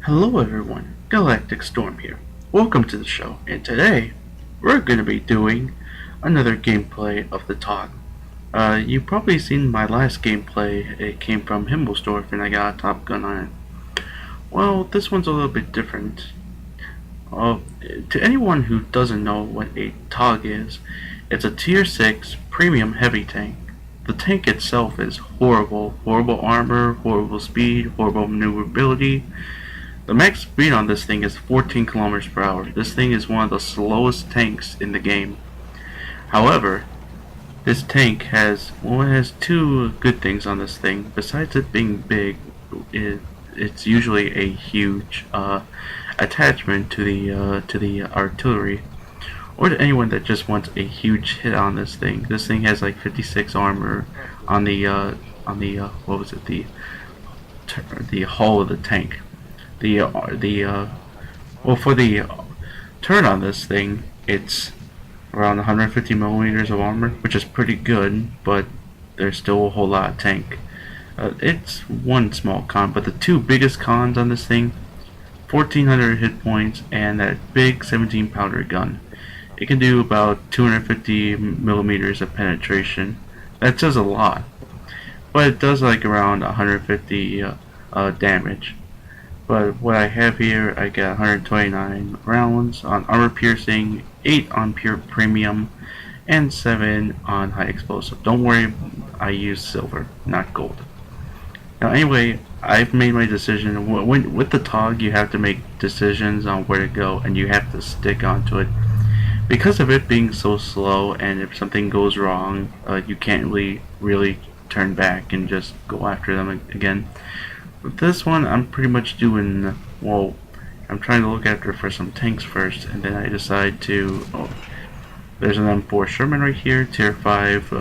Hello everyone, GalacticStorm here. Welcome to the show, and today we're going to be doing another gameplay of the TOG. You've probably seen my last gameplay. It came from Himmelsdorf and I got a Top Gun on it. Well, this one's a little bit different. Uh, to anyone who doesn't know what a TOG is, it's a Tier 6 premium heavy tank. The tank itself is horrible. Horrible armor, horrible speed, horrible maneuverability. The max speed on this thing is 14 kilometers per hour. This thing is one of the slowest tanks in the game. However, this tank has two good things on this thing. Besides it being big, it's usually a huge attachment to the artillery, or to anyone that just wants a huge hit on this thing. This thing has like 56 armor on the what was it, the hull of the tank. Well, for the turn on this thing, it's around 150 millimeters of armor, which is pretty good, but there's still a whole lot of tank. It's one small con, but the two biggest cons on this thing: 1400 hit points and that big 17 pounder gun. It can do about 250 millimeters of penetration. That does a lot, but it does like around 150 damage. But what I have here, I got 129 rounds on armor piercing, 8 on pure premium, and 7 on high explosive. Don't worry, I use silver, not gold. Now anyway, I've made my decision. With the TOG, you have to make decisions on where to go, and you have to stick onto it. Because of it being so slow, and if something goes wrong, you can't really turn back and just go after them again. With this one, I'm pretty much doing, well, I'm trying to look after for some tanks first, and then I decide to, there's an M4 Sherman right here, tier 5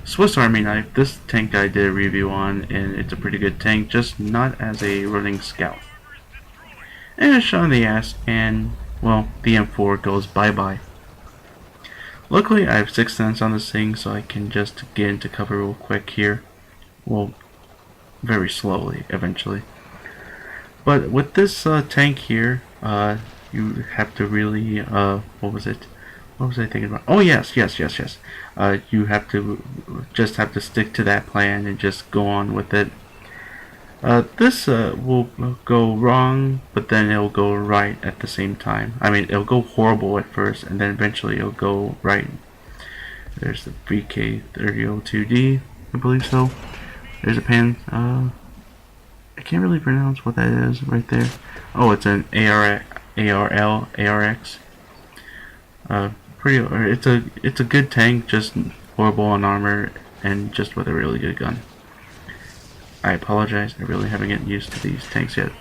Swiss Army knife. This tank I did a review on, and it's a pretty good tank, just not as a running scout. And a shot in the ass, and, well, the M4 goes bye-bye. Luckily, I have 6 cents on this thing, so I can just get into cover real quick here. Well, very slowly eventually. But with this tank here, you have to really what was I thinking about? Oh yes. You have to stick to that plan and just go on with it. This will go wrong, but then it'll go right at the same time. I mean, it'll go horrible at first, and then eventually it'll go right. There's the VK3002D, I believe so. There's a pan. I can't really pronounce what that is right there. Oh, it's an ARX. It's a good tank, just horrible on armor and just with a really good gun. I apologize. I really haven't gotten used to these tanks yet.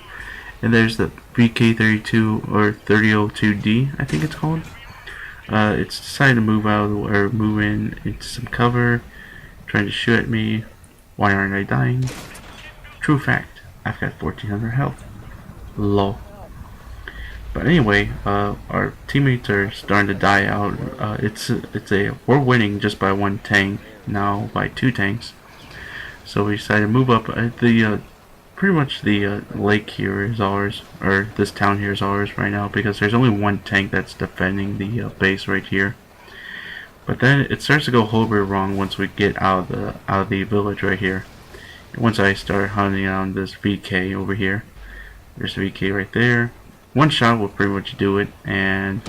And there's the VK32 or 3002D, I think it's called. It's decided to move out or move into some cover, trying to shoot at me. Why aren't I dying? True fact, I've got 1400 health. Lol. But anyway, our teammates are starting to die out. We're winning just by one tank, now by 2 tanks. So we decided to move up. Pretty much the lake here is ours, or this town here is ours right now, because there's only one tank that's defending the base right here. But then it starts to go a whole bit wrong once we get out of the village right here. Once I start hunting down this VK over here. There's the VK right there. One shot will pretty much do it, and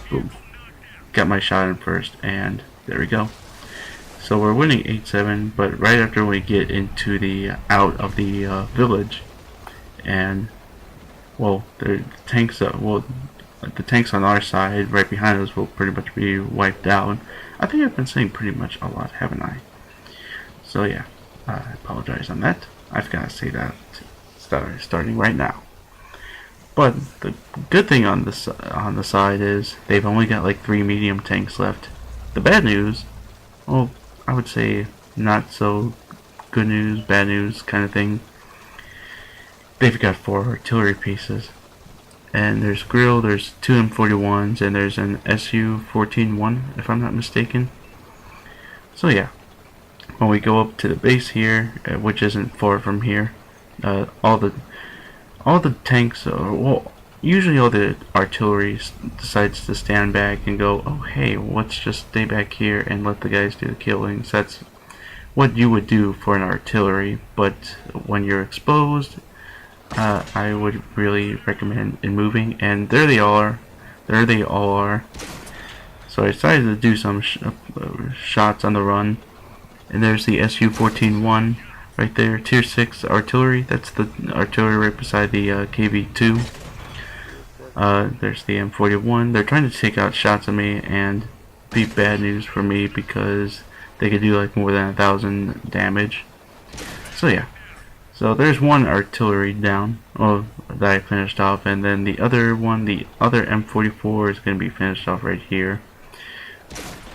boom. Got my shot in first, and there we go. So we're winning 8-7, but right after we get into the out of the village, and well, the tanks on our side, right behind us, will pretty much be wiped out. I think I've been saying pretty much a lot, haven't I? So yeah, I apologize on that. I've got to say that starting right now. But the good thing on the side is they've only got like 3 medium tanks left. The bad news, well, I would say not so good news, bad news kind of thing. They've got 4 artillery pieces. And there's grill, there's 2 M41s, and there's an SU-14-1, if I'm not mistaken. So yeah, when we go up to the base here, which isn't far from here, all all the tanks, well, usually all the artillery decides to stand back and go, oh hey, let's just stay back here and let the guys do the killings. That's what you would do for an artillery, but when you're exposed, I would really recommend in moving. And there they are. There they all are. So I decided to do some shots on the run. And there's the SU-14-1 right there, Tier 6 artillery. That's the artillery right beside the KV-2. There's the M41. They're trying to take out shots of me, and be bad news for me because they could do like more than 1,000 damage. So yeah. So there's one artillery down, that I finished off, and then the other one, the other M44 is going to be finished off right here.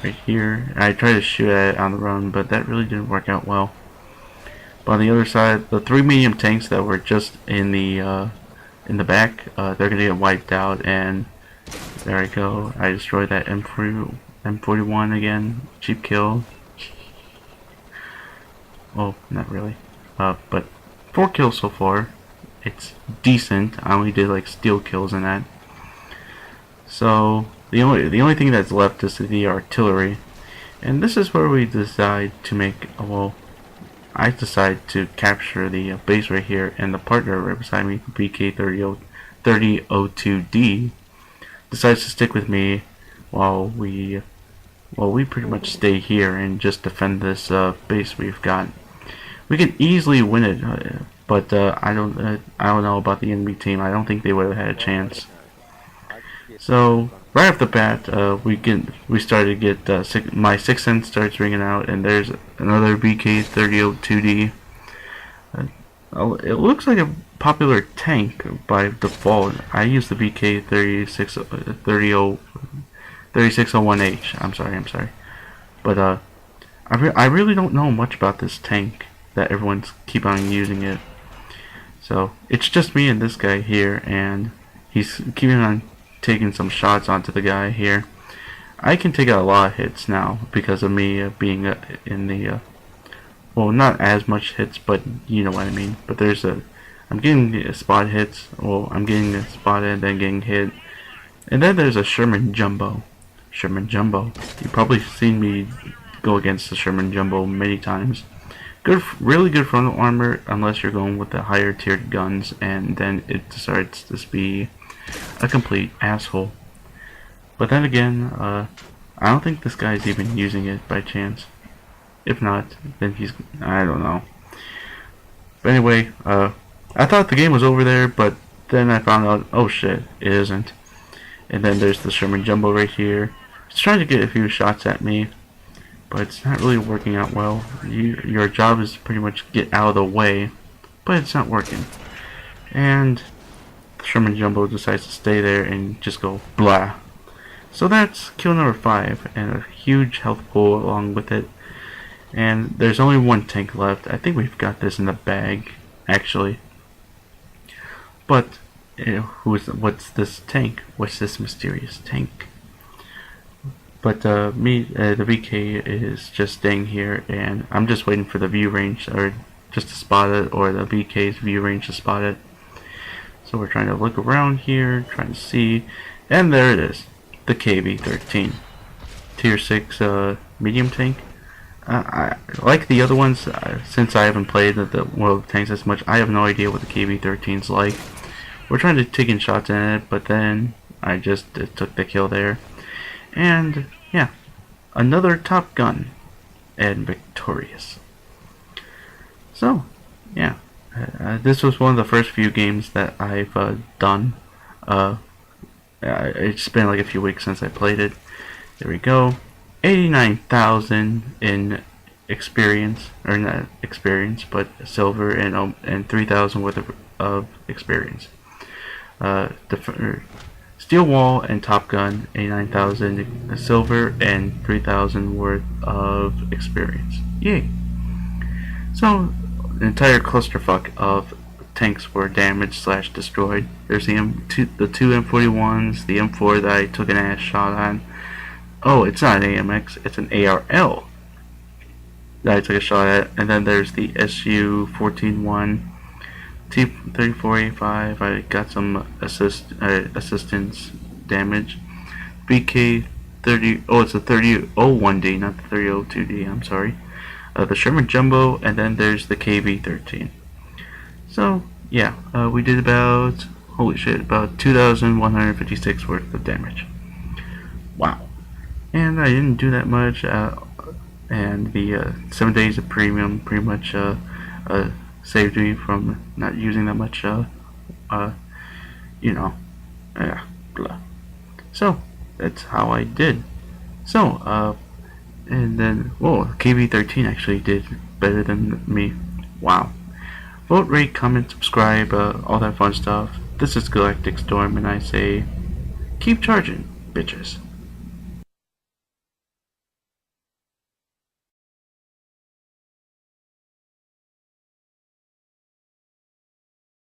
Right here. I tried to shoot at it on the run, but that really didn't work out well. But on the other side, the 3 medium tanks that were just in the back, they're going to get wiped out, and there I go. I destroyed that M41 again. Cheap kill. Oh, not really. But 4 kills so far. It's decent. I only did like steal kills in that. So the only thing that's left is the artillery, and this is where we decide to make. Well, I decide to capture the base right here, and the partner right beside me, BK3002D, decides to stick with me while we pretty much stay here and just defend this base we've got. We can easily win it, but I don't know about the enemy team. I don't think they would have had a chance. So right off the bat, we started to get my 6th sense starts ringing out, and there's another BK3002D. It looks like a popular tank by default. I use the BK3601H. I'm sorry, but I really don't know much about this tank that everyone's keep on using it. So it's just me and this guy here, and he's keeping on taking some shots onto the guy here. I can take out a lot of hits now because of me being in the well, not as much hits, but you know what I mean. But I'm getting spot hits. Well, I'm getting spotted and then getting hit. And then there's a Sherman Jumbo. You've probably seen me go against the Sherman Jumbo many times. Really good frontal armor unless you're going with the higher tiered guns, and then it starts to be a complete asshole. But then again, I don't think this guy's even using it by chance. If not, then I don't know. But anyway, I thought the game was over there, but then I found out, oh shit, it isn't. And then there's the Sherman Jumbo right here. It's trying to get a few shots at me, but it's not really working out well. Your job is to pretty much get out of the way, but it's not working. And the Sherman Jumbo decides to stay there and just go blah. So that's kill number 5, and a huge health pool along with it. And there's only one tank left. I think we've got this in the bag, actually. But what's this tank? What's this mysterious tank? But the VK is just staying here, and I'm just waiting for the view range, or just to spot it, or the VK's view range to spot it. So we're trying to look around here, trying to see, and there it is, the KV-13, Tier 6 medium tank. I like the other ones, since I haven't played the World of Tanks as much. I have no idea what the KV-13's like. We're trying to take in shots in it, but then I just took the kill there. And yeah, another Top Gun, and victorious. So yeah, this was one of the first few games that I've done. It's been like a few weeks since I played it. There we go. 89,000 in experience, or not experience, but silver, and 3,000 worth of experience. Steel Wall and Top Gun, 89,000 silver and 3,000 worth of experience. Yay! So, an entire clusterfuck of tanks were damaged / destroyed. There's the two M41s, the M4 that I took an ass shot on. Oh, it's not an AMX, it's an ARL that I took a shot at. And then there's the SU-14-1 T-3485, I got some assistance damage. BK-30, oh, it's a 3001D, not the 3002D, I'm sorry. The Sherman Jumbo, and then there's the KV-13. So, yeah, we did about, holy shit, about 2,156 worth of damage. Wow. And I didn't do that much, and the 7 days of premium pretty much saved me from not using that much, you know, blah. So, that's how I did. So, and then, whoa, KV-13 actually did better than me. Wow. Vote, rate, comment, subscribe, all that fun stuff. This is GalacticStorm, and I say, keep charging, bitches.